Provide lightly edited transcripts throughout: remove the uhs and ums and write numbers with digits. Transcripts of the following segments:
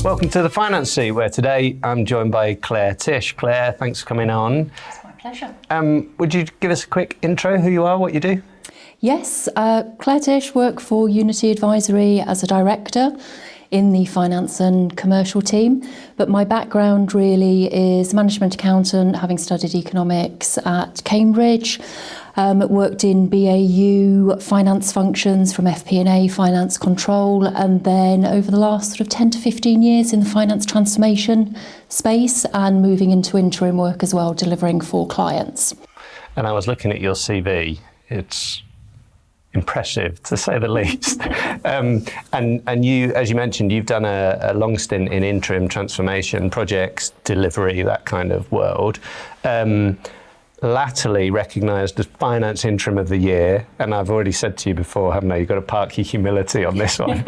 Welcome to the Finance Seat, where today I'm joined by Claire Tisch. Claire, thanks for coming on. It's my pleasure. Would you give us a quick intro, who you are, what you do? Yes, Claire Tisch, work for Unity Advisory as a director in the finance and commercial team. But my background really is management accountant, having studied economics at Cambridge. Worked in BAU finance functions from FP&A, finance control, and then over the last sort of 10 to 15 years in the finance transformation space and moving into interim work as well, delivering for clients. And I was looking at your CV. It's impressive, to say the least. And you, as you mentioned, you've done a long stint in interim transformation projects, delivery, that kind of world. Latterly recognised as Finance Interim of the Year, and I've already said to you before, haven't I, you've got to park your humility on this one.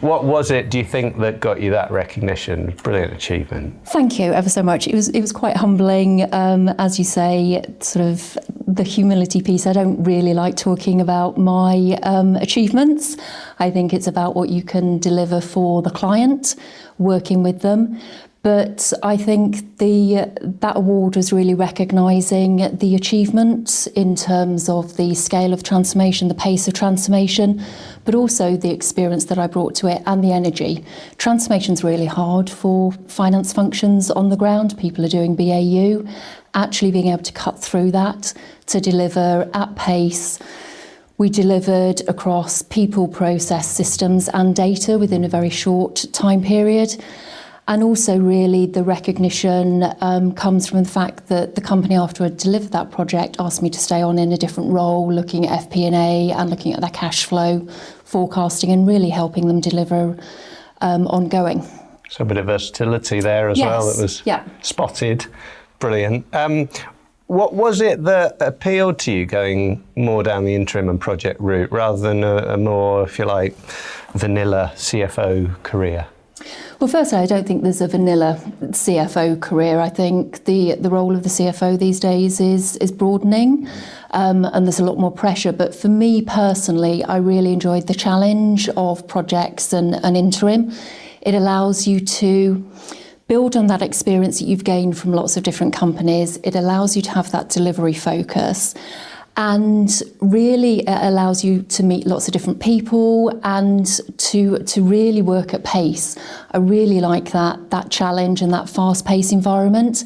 What was it, do you think, that got you that recognition? Brilliant achievement. Thank you ever so much. It was quite humbling, as you say, sort of the humility piece. I don't really like talking about my achievements. I think it's about what you can deliver for the client, working with them. But I think that award was really recognising the achievement in terms of the scale of transformation, the pace of transformation, but also the experience that I brought to it and the energy. Transformation's really hard for finance functions on the ground. People are doing BAU. Actually being able to cut through that to deliver at pace. We delivered across people, process, systems and data within a very short time period. And also really the recognition comes from the fact that the company, after I delivered that project, asked me to stay on in a different role, looking at FP&A and looking at their cash flow forecasting and really helping them deliver ongoing. So a bit of versatility there as well that was spotted. Brilliant. What was it that appealed to you going more down the interim and project route rather than a more, if you like, vanilla CFO career? Well, firstly, I don't think there's a vanilla CFO career. I think the role of the CFO these days is broadening and there's a lot more pressure. But for me personally, I really enjoyed the challenge of projects and interim. It allows you to build on that experience that you've gained from lots of different companies. It allows you to have that delivery focus. And really it allows you to meet lots of different people and to really work at pace. I really like that challenge and that fast-paced environment.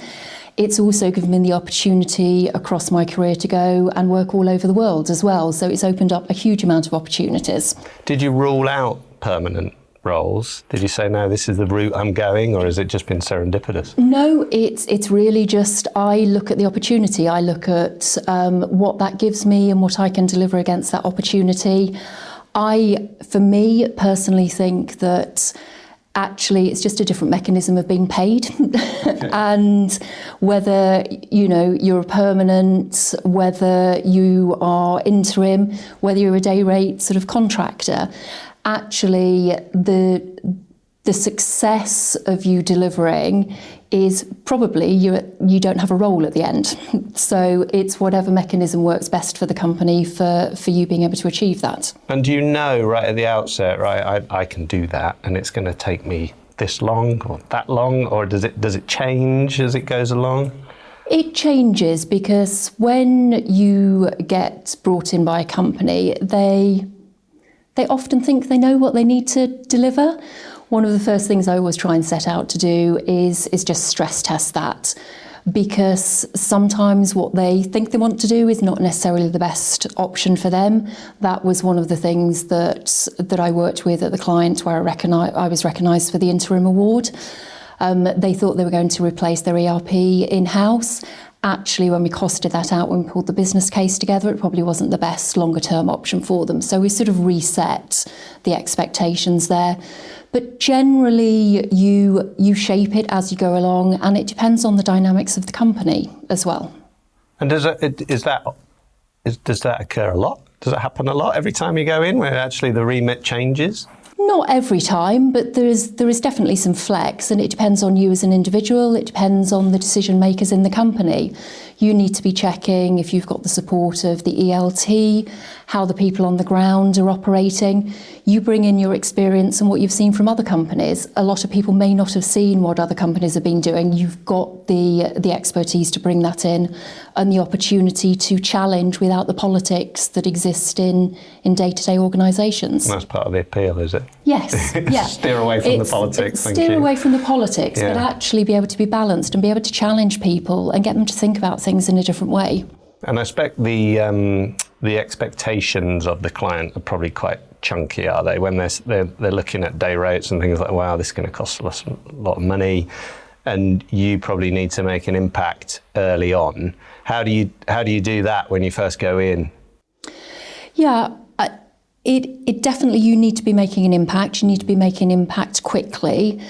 It's also given me the opportunity across my career to go and work all over the world as well. So it's opened up a huge amount of opportunities. Did you rule out permanent roles? Did you say, no, this is the route I'm going, or has it just been serendipitous? No, it's really just, I look at the opportunity. I look at what that gives me and what I can deliver against that opportunity. For me, personally think that actually it's just a different mechanism of being paid. Okay. And whether, you're a permanent, whether you are interim, whether you're a day rate sort of contractor, actually the success of you delivering is probably you don't have a role at the end. So it's whatever mechanism works best for the company for you being able to achieve that. And do you know right at the outset, right, I can do that and it's going to take me this long or that long, or does it change as it goes along? It changes because when you get brought in by a company, they often think they know what they need to deliver. One of the first things I always try and set out to do is just stress test that, because sometimes what they think they want to do is not necessarily the best option for them. That was one of the things that I worked with at the client where I was recognised for the Interim Award. They thought they were going to replace their ERP in-house. Actually, when we costed that out, when we pulled the business case together, it probably wasn't the best longer term option for them. So we sort of reset the expectations there. But generally, you shape it as you go along, and it depends on the dynamics of the company as well. And does that occur a lot? Does it happen a lot every time you go in, where actually the remit changes? Not every time, but there is definitely some flex, and it depends on you as an individual. It depends on the decision makers in the company. You need to be checking if you've got the support of the ELT, how the people on the ground are operating. You bring in your experience and what you've seen from other companies. A lot of people may not have seen what other companies have been doing. You've got the expertise to bring that in and the opportunity to challenge without the politics that exist in day-to-day organisations. That's part of the appeal, is it? Yes, yeah. Steer away from the politics. Steer away from the politics, but actually be able to be balanced and be able to challenge people and get them to think about things in a different way. And I expect the expectations of the client are probably quite chunky, are they? When they're looking at day rates and things like, wow, this is going to cost us a lot of money, and you probably need to make an impact early on. How do you do that when you first go in? Yeah. It definitely, you need to be making an impact. You need to be making an impact quickly.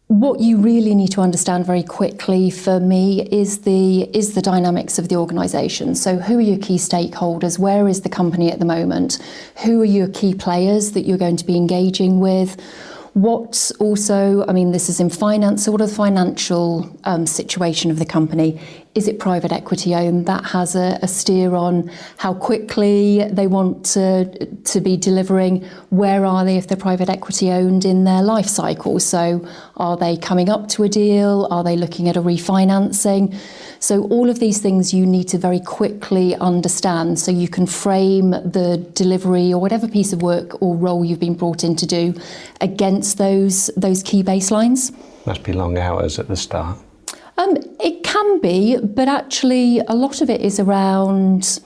What you really need to understand very quickly for me is the dynamics of the organisation. So who are your key stakeholders? Where is the company at the moment? Who are your key players that you're going to be engaging with? What's also, I mean, this is in finance, so what are the financial situation of the company? Is it private equity owned? That has a steer on how quickly they want to be delivering. Where are they if they're private equity owned in their life cycle? So are they coming up to a deal? Are they looking at a refinancing? So all of these things you need to very quickly understand so you can frame the delivery or whatever piece of work or role you've been brought in to do against those key baselines. Must be long hours at the start. It can be, but actually a lot of it is around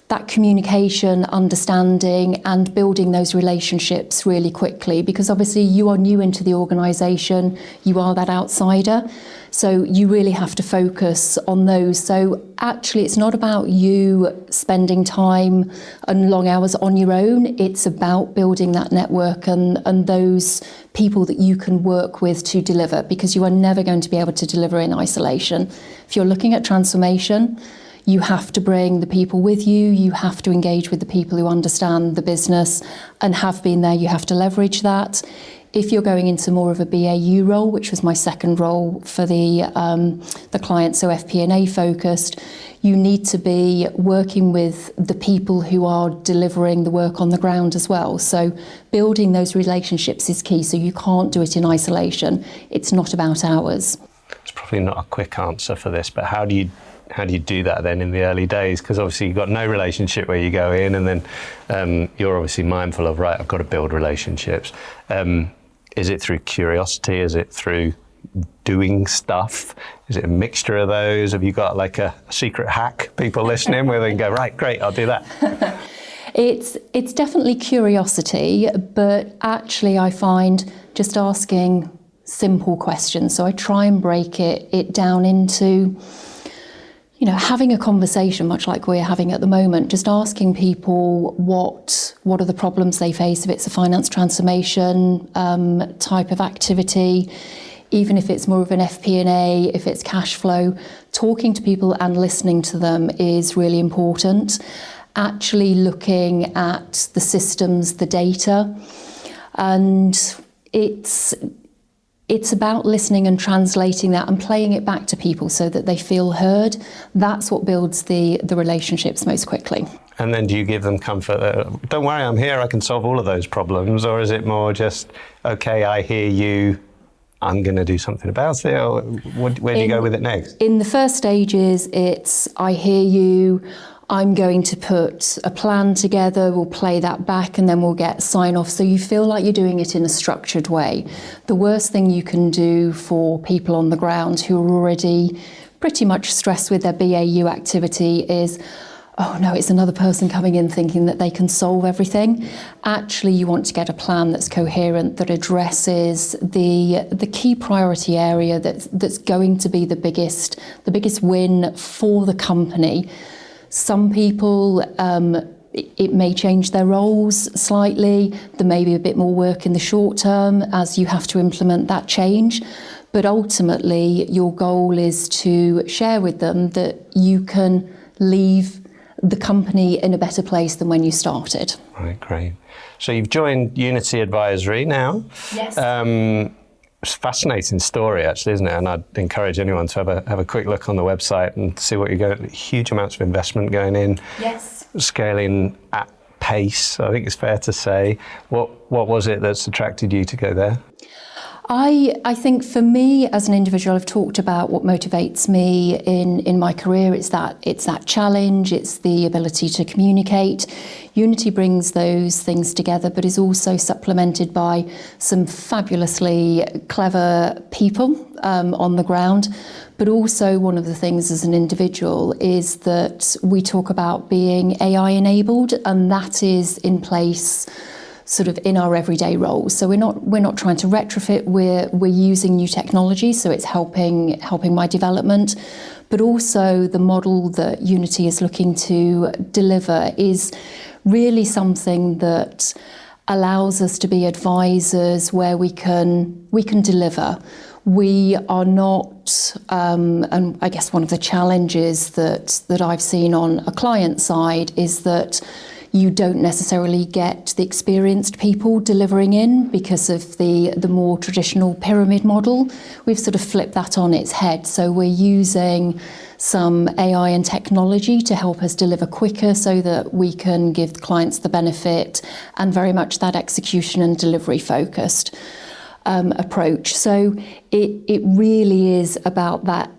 that communication, understanding and building those relationships really quickly, because obviously you are new into the organisation, you are that outsider, so you really have to focus on those. So actually it's not about you spending time and long hours on your own, it's about building that network and those people that you can work with to deliver, because you are never going to be able to deliver in isolation. If you're looking at transformation, you have to bring the people with you, you have to engage with the people who understand the business and have been there, you have to leverage that. If you're going into more of a BAU role, which was my second role for the client, so FP&A focused, you need to be working with the people who are delivering the work on the ground as well. So building those relationships is key, so you can't do it in isolation. It's not about hours. It's probably not a quick answer for this, but how do you do that then in the early days? Because obviously you've got no relationship where you go in and then you're obviously mindful of, right, I've got to build relationships. Is it through curiosity? Is it through doing stuff? Is it a mixture of those? Have you got like a secret hack, people listening, where they can go, right, great, I'll do that? It's definitely curiosity, but actually I find just asking simple questions. So I try and break it down into, having a conversation, much like we're having at the moment, just asking people what are the problems they face, if it's a finance transformation type of activity, even if it's more of an FP&A, if it's cash flow, talking to people and listening to them is really important. Actually looking at the systems, the data, and it's about listening and translating that and playing it back to people so that they feel heard. That's what builds the relationships most quickly. And then do you give them comfort that, don't worry, I'm here, I can solve all of those problems? Or is it more just, okay, I hear you, I'm going to do something about it? Or where do you go with it next? In the first stages, it's, I hear you, I'm going to put a plan together, we'll play that back and then we'll get sign off. So you feel like you're doing it in a structured way. The worst thing you can do for people on the ground who are already pretty much stressed with their BAU activity is, oh no, it's another person coming in thinking that they can solve everything. Actually, you want to get a plan that's coherent, that addresses the key priority area that's going to be the biggest win for the company. Some people, it may change their roles slightly. There may be a bit more work in the short term as you have to implement that change. But ultimately, your goal is to share with them that you can leave the company in a better place than when you started. Right, great. So you've joined Unity Advisory now. Yes. fascinating story, actually, isn't it? And I'd encourage anyone to have a quick look on the website and see what you're going. Huge amounts of investment going in. Yes. Scaling at pace, I think it's fair to say. What was it that's attracted you to go there? I think for me as an individual, I've talked about what motivates me in my career. It's that challenge, it's the ability to communicate. Unity brings those things together, but is also supplemented by some fabulously clever people on the ground. But also one of the things as an individual is that we talk about being AI enabled, and that is in place sort of in our everyday roles. So we're not trying to retrofit, we're using new technology, so it's helping my development. But also the model that Unity is looking to deliver is really something that allows us to be advisors where we can deliver. We are not, and I guess one of the challenges that I've seen on a client side is that you don't necessarily get the experienced people delivering in because of the more traditional pyramid model. We've sort of flipped that on its head. So we're using some AI and technology to help us deliver quicker so that we can give the clients the benefit, and very much that execution and delivery focused approach. So it really is about that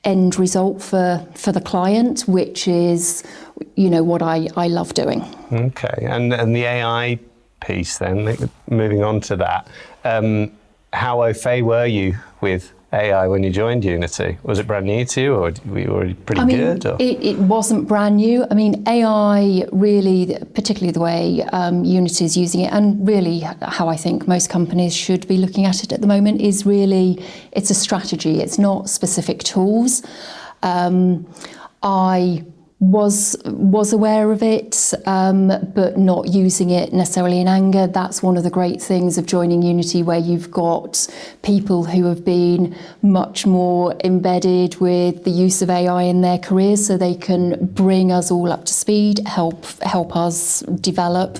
end result for the client, which is, what I love doing. Okay, and the AI piece then, moving on to that, how au fait were you with AI when you joined Unity? Was it brand new to you, or were you already pretty good? Or? It wasn't brand new. I mean, AI really, particularly the way Unity is using it, and really how I think most companies should be looking at it at the moment, is really, it's a strategy. It's not specific tools. I was aware of it, but not using it necessarily in anger. That's one of the great things of joining Unity, where you've got people who have been much more embedded with the use of AI in their careers, so they can bring us all up to speed, help us develop,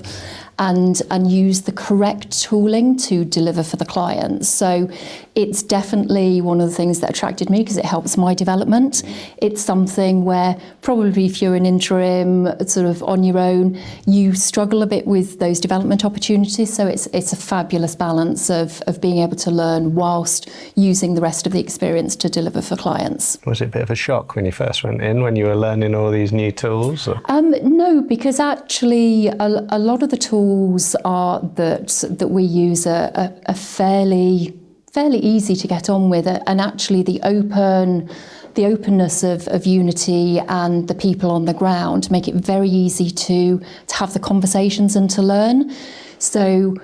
and use the correct tooling to deliver for the clients. So it's definitely one of the things that attracted me, because it helps my development. It's something where probably if you're an interim sort of on your own, you struggle a bit with those development opportunities. So it's a fabulous balance of being able to learn whilst using the rest of the experience to deliver for clients. Was it a bit of a shock when you first went in, when you were learning all these new tools? No, because actually a lot of the tools that we use are fairly easy to get on with, and actually the openness of Unity and the people on the ground make it very easy to have the conversations and to learn. So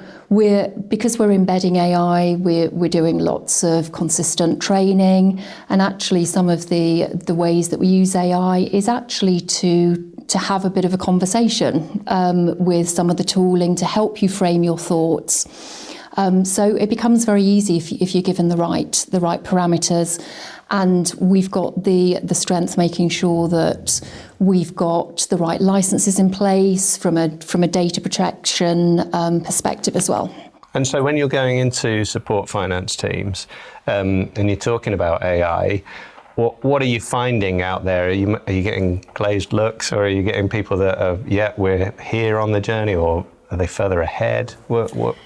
because we're embedding AI, we're doing lots of consistent training, and actually some of the ways that we use AI is actually to have a bit of a conversation with some of the tooling to help you frame your thoughts. So it becomes very easy if you're given the right parameters, and we've got the strength making sure that we've got the right licenses in place from a data protection perspective as well. And so when you're going into support finance teams and you're talking about AI, what are you finding out there? Are you getting glazed looks, or are you getting people that are, we're here on the journey, or are they further ahead? What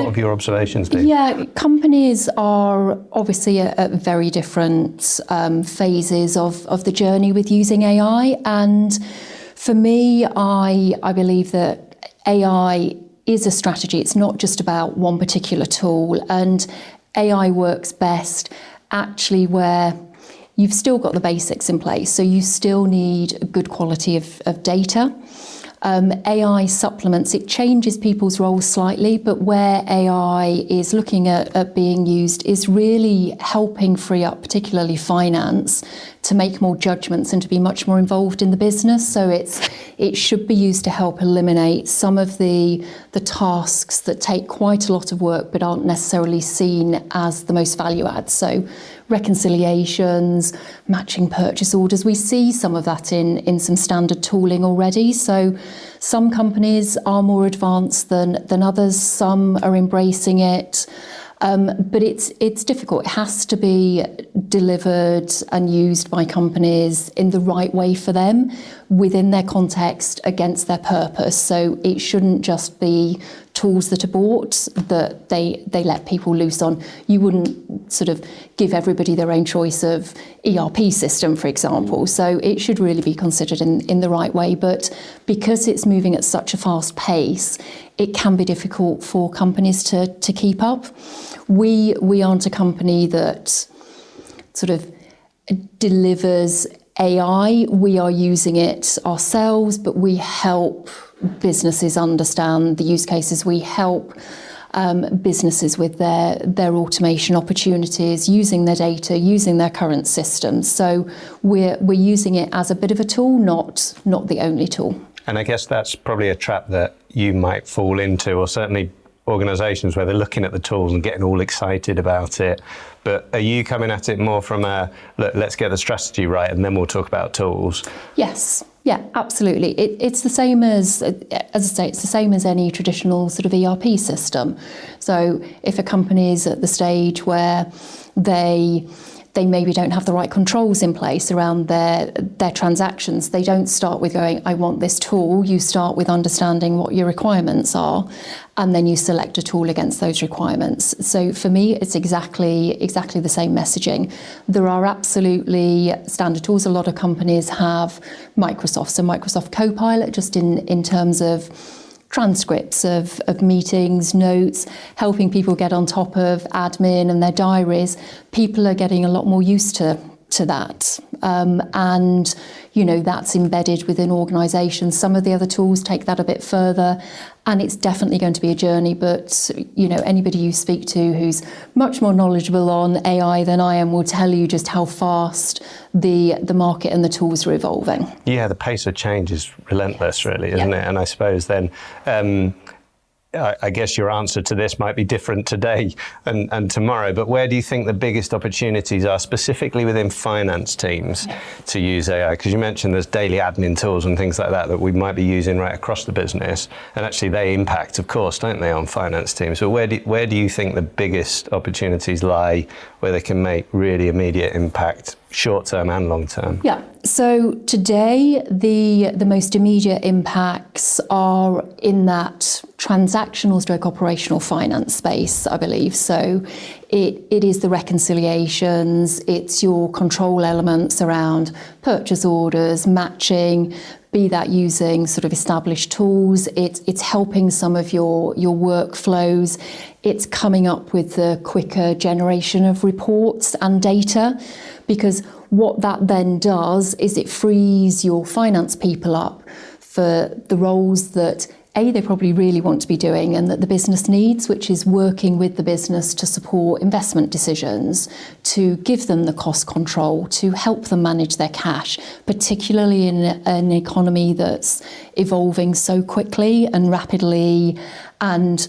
have your observations been? Yeah, companies are obviously at very different phases of the journey with using AI. And for me, I believe that AI is a strategy. It's not just about one particular tool. And AI works best actually where you've still got the basics in place. So you still need a good quality of data. AI supplements, it changes people's roles slightly, but where AI is looking at being used is really helping free up particularly finance to make more judgments and to be much more involved in the business. So it should be used to help eliminate some of the tasks that take quite a lot of work but aren't necessarily seen as the most value add. So reconciliations, matching purchase orders, we see some of that in some standard tooling already. So some companies are more advanced than others, some are embracing it. But it's difficult. It has to be delivered and used by companies in the right way for them, within their context, against their purpose. So it shouldn't just be tools that are bought that they let people loose on. You wouldn't sort of give everybody their own choice of ERP system, for example. So it should really be considered in the right way. But because it's moving at such a fast pace, it can be difficult for companies to keep up. We aren't a company that sort of delivers AI. We are using it ourselves, but we help businesses understand the use cases. We help businesses with their automation opportunities, using their data, using their current systems. So we're using it as a bit of a tool, not the only tool. And I guess that's probably a trap that you might fall into, or certainly organisations where they're looking at the tools and getting all excited about it. But are you coming at it more from a, look, let's get the strategy right and then we'll talk about tools? Yes. Yeah, absolutely. It's the same as I say, it's the same as any traditional sort of ERP system. So if a company is at the stage where they maybe don't have the right controls in place around their transactions, they don't start with going, I want this tool. You start with understanding what your requirements are, and then you select a tool against those requirements. So for me, it's exactly the same messaging. There are absolutely standard tools. A lot of companies have Microsoft, so Microsoft Copilot, just in terms of transcripts of meetings, notes, helping people get on top of admin and their diaries. People are getting a lot more used to that. And, that's embedded within organisations. Some of the other tools take that a bit further, and it's definitely going to be a journey. But, anybody you speak to who's much more knowledgeable on AI than I am will tell you just how fast the market and the tools are evolving. Yeah, the pace of change is relentless, really, isn't it? And I suppose then, I guess your answer to this might be different today and tomorrow, but where do you think the biggest opportunities are specifically within finance teams to use AI? Because you mentioned there's daily admin tools and things like that we might be using right across the business, and actually they impact, of course, don't they, on finance teams? So where do you think the biggest opportunities lie, where they can make really immediate impact, short term and long term? Yeah. So today, the most immediate impacts are in that transactional stroke operational finance space, I believe. So it is the reconciliations, it's your control elements around purchase orders, matching, be that using sort of established tools. It's helping some of your workflows. It's coming up with the quicker generation of reports and data, because what that then does is it frees your finance people up for the roles that they probably really want to be doing and that the business needs, which is working with the business to support investment decisions, to give them the cost control, to help them manage their cash, particularly in an economy that's evolving so quickly and rapidly, and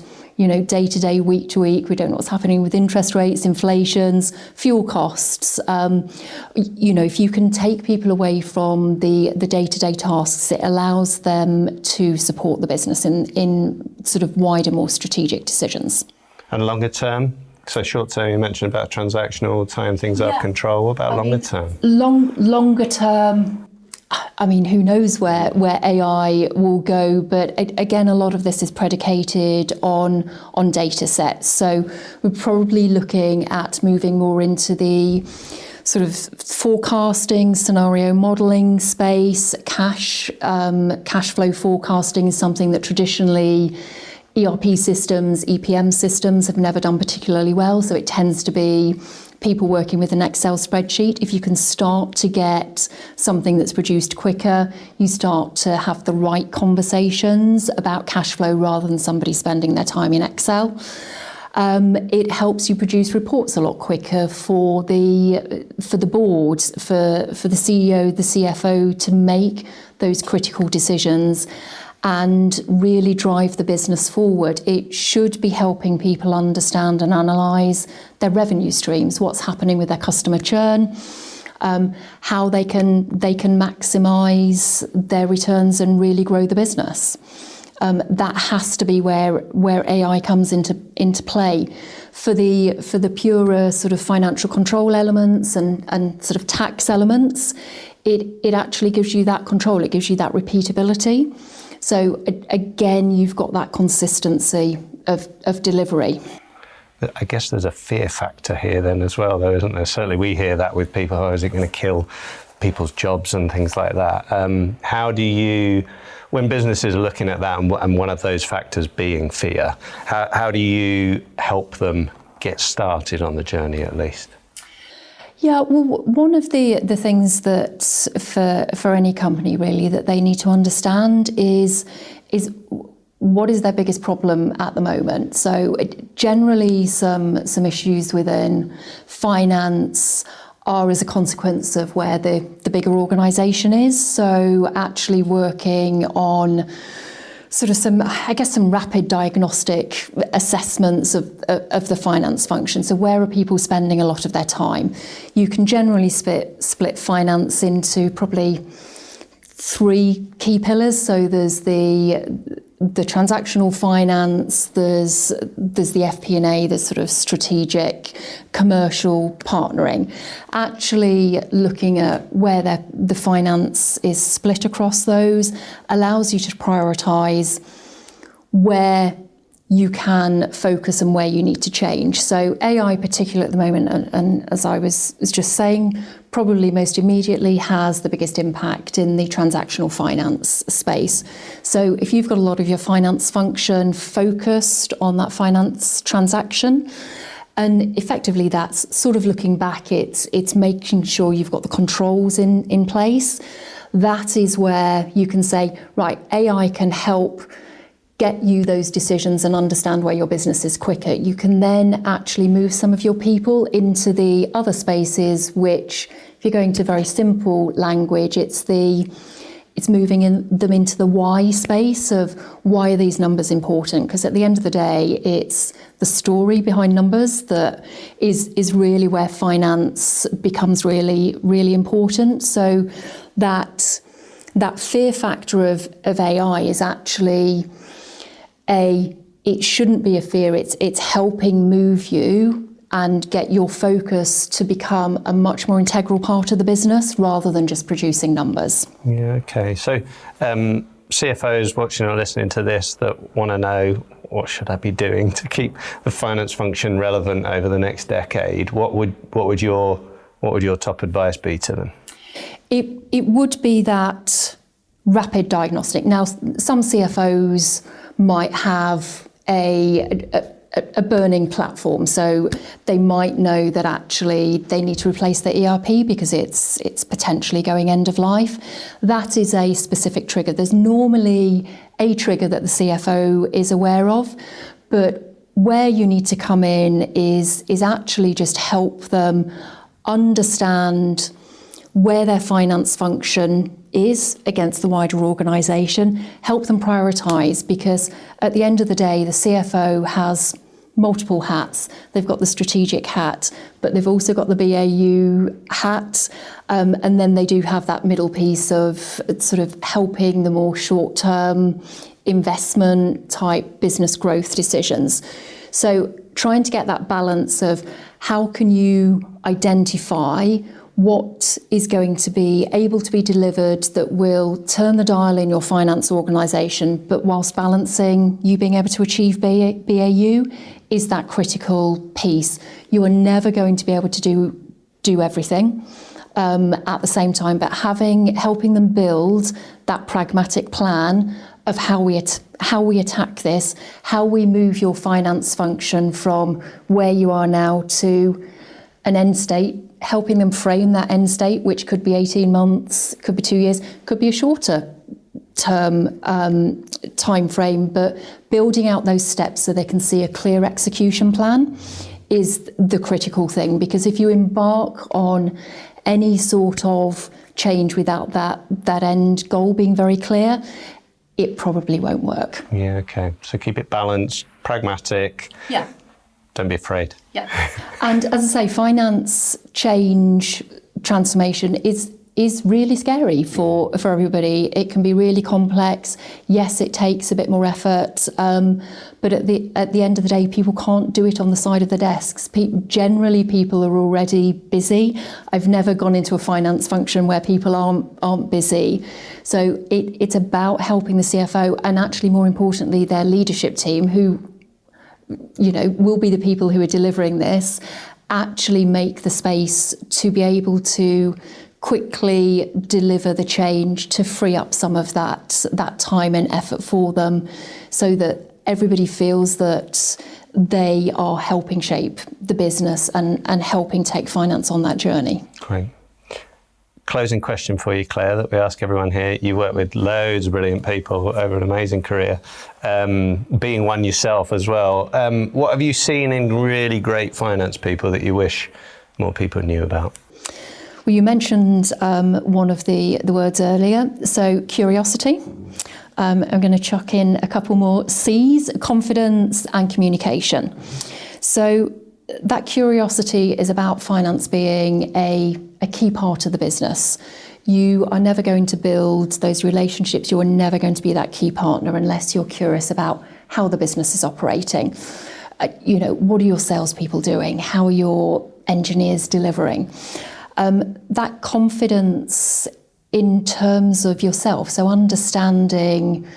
day to day, week to week, we don't know what's happening with interest rates, inflations, fuel costs. If you can take people away from the day to day tasks, it allows them to support the business in sort of wider, more strategic decisions. And longer term? So short term, you mentioned about transactional, tying things up, control. What about longer term? Longer term, who knows where AI will go, but again, a lot of this is predicated on data sets. So we're probably looking at moving more into the sort of forecasting, scenario modelling space. Cash flow forecasting is something that traditionally ERP systems, EPM systems have never done particularly well. So it tends to be people working with an Excel spreadsheet. If you can start to get something that's produced quicker, you start to have the right conversations about cash flow rather than somebody spending their time in Excel. It helps you produce reports a lot quicker for the board, for the CEO, the CFO to make those critical decisions and really drive the business forward. It should be helping people understand and analyse their revenue streams, what's happening with their customer churn, how they can maximise their returns and really grow the business. That has to be where AI comes into play. For the purer sort of financial control elements and sort of tax elements, it actually gives you that control. It gives you that repeatability. So again, you've got that consistency of delivery. I guess there's a fear factor here then as well, though, isn't there? Certainly we hear that with people, is it going to kill people's jobs and things like that? How do you, when businesses are looking at that and one of those factors being fear, how do you help them get started on the journey at least? Yeah, well, one of the things that for any company really that they need to understand is what is their biggest problem at the moment. So generally some issues within finance are as a consequence of where the bigger organisation is. So actually working on sort of some rapid diagnostic assessments of the finance function. So where are people spending a lot of their time? You can generally split finance into probably 3 key pillars. So there's the transactional finance, there's the FP&A, there's sort of strategic, commercial partnering. Actually looking at where the finance is split across those allows you to prioritise where you can focus and where you need to change. So AI particularly at the moment, and as I was just saying, probably most immediately has the biggest impact in the transactional finance space. So if you've got a lot of your finance function focused on that finance transaction, and effectively that's sort of looking back, it's making sure you've got the controls in place. That is where you can say, right, AI can help get you those decisions and understand where your business is quicker. You can then actually move some of your people into the other spaces, which, if you're going to very simple language, it's moving them into the why space of why are these numbers important? Because at the end of the day, it's the story behind numbers that is really where finance becomes really, really important. So that fear factor of AI is actually it shouldn't be a fear, it's helping move you and get your focus to become a much more integral part of the business rather than just producing numbers. Yeah, okay. So CFOs watching or listening to this that want to know, what should I be doing to keep the finance function relevant over the next decade? What would your top advice be to them? It would be that rapid diagnostic. Now, some CFOs might have a burning platform, so they might know that actually they need to replace their ERP because it's potentially going end of life. That is a specific trigger. There's normally a trigger that the CFO is aware of, but where you need to come in is actually just help them understand where their finance function is against the wider organisation, help them prioritise, because at the end of the day, the CFO has multiple hats. They've got the strategic hat, but they've also got the BAU hat, and then they do have that middle piece of sort of helping the more short-term investment type business growth decisions. So trying to get that balance of how can you identify what is going to be able to be delivered that will turn the dial in your finance organisation, but whilst balancing you being able to achieve BAU is that critical piece. You are never going to be able to do everything at the same time, but helping them build that pragmatic plan of how we attack this, how we move your finance function from where you are now to an end state, helping them frame that end state, which could be 18 months, could be 2 years, could be a shorter term time frame, but building out those steps so they can see a clear execution plan is the critical thing. Because if you embark on any sort of change without that end goal being very clear, it probably won't work. Yeah, okay. So keep it balanced, pragmatic. Yeah. Don't be afraid. Yeah. And as I say, finance change transformation is really scary for everybody. It can be really complex. Yes, it takes a bit more effort, but at the end of the day, people can't do it on the side of the desks. Generally, people are already busy. I've never gone into a finance function where people aren't busy. So it's about helping the CFO, and actually more importantly, their leadership team, who will be the people who are delivering this, actually make the space to be able to quickly deliver the change, to free up some of that time and effort for them, so that everybody feels that they are helping shape the business and helping take finance on that journey. Great. Closing question for you, Claire, that we ask everyone here. You work with loads of brilliant people over an amazing career, being one yourself as well. What have you seen in really great finance people that you wish more people knew about? Well, you mentioned one of the words earlier, so curiosity. I'm going to chuck in a couple more C's, confidence and communication. So that curiosity is about finance being a key part of the business. You are never going to build those relationships, you are never going to be that key partner unless you're curious about how the business is operating. What are your salespeople doing? How are your engineers delivering? That confidence in terms of yourself, so understanding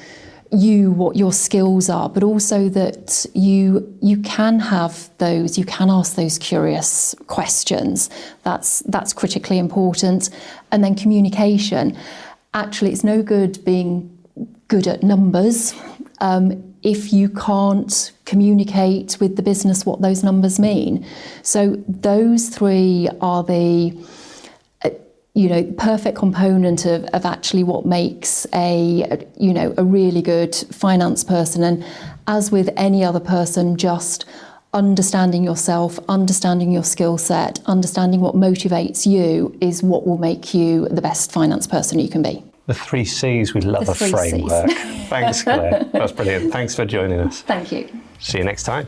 what your skills are, but also that you can have those, you can ask those curious questions. That's critically important. And then communication. Actually, it's no good being good at numbers if you can't communicate with the business what those numbers mean. So those three are the perfect component of actually what makes a really good finance person. And as with any other person, just understanding yourself, understanding your skill set, understanding what motivates you is what will make you the best finance person you can be. The 3 C's, we love a framework. Thanks, Claire. That's brilliant. Thanks for joining us. Thank you. See you next time.